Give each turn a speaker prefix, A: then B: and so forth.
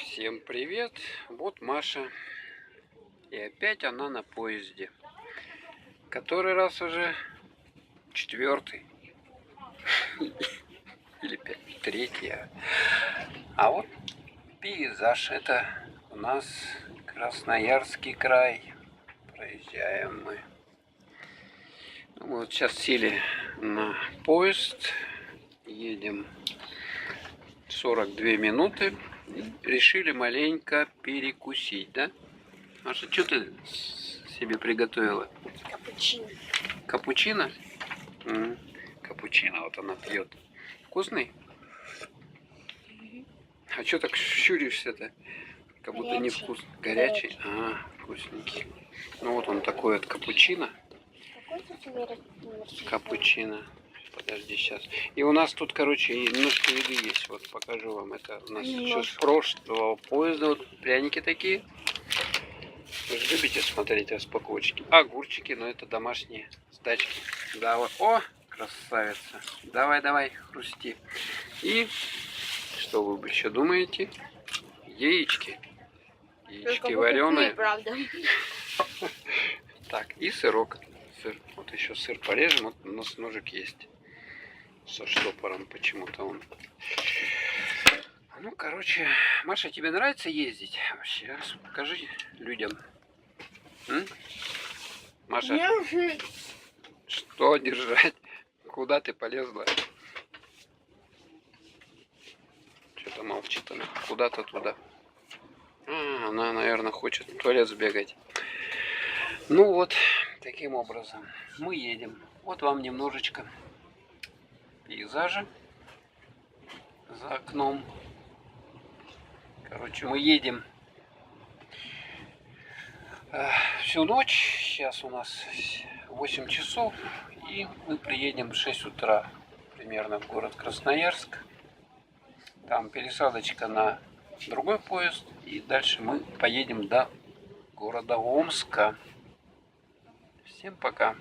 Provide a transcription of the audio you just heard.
A: Всем привет! Вот Маша. И опять она на поезде. Который раз уже? Четвертый. Или третий. А вот пейзаж. Это у нас Красноярский край. Проезжаем мы. Мы вот сейчас сели на поезд. Едем 42 минуты. Решили маленько перекусить, да? Маша, что ты себе приготовила?
B: Капучино.
A: Капучино? Капучино вот она пьет. Вкусный? А что так щуришься-то? Как будто не вкус. Горячий? А, вкусненький. Ну вот он такой вот капучино.
B: Какой тут номер?
A: Капучино. Подожди, сейчас. И у нас тут, короче, немножко еды есть. Вот покажу вам. Это у нас еще с прошлого поезда. Вот пряники такие. Вы же любите смотреть распаковочки. Огурчики, но это домашние стачки. Да, вот. О, красавица. Давай, давай, хрусти. И что вы еще думаете? Яички. Яички вареные.
B: Правда.
A: Так, и сырок. Сыр. Вот еще сыр порежем. Вот у нас ножик есть. Со штопором почему-то он. Ну, короче, Маша, тебе нравится ездить? Вообще, покажи людям. Маша, что держать? Куда ты полезла? Что-то молчит она. Куда-то туда. Она, наверное, хочет в туалет сбегать. Ну вот, таким образом мы едем. Вот вам немножечко пейзажа за окном. Короче, мы едем всю ночь. Сейчас у нас 8 часов. И мы приедем в 6 утра примерно в город Красноярск. Там пересадочка на другой поезд. И дальше мы поедем до города Омска. Всем пока.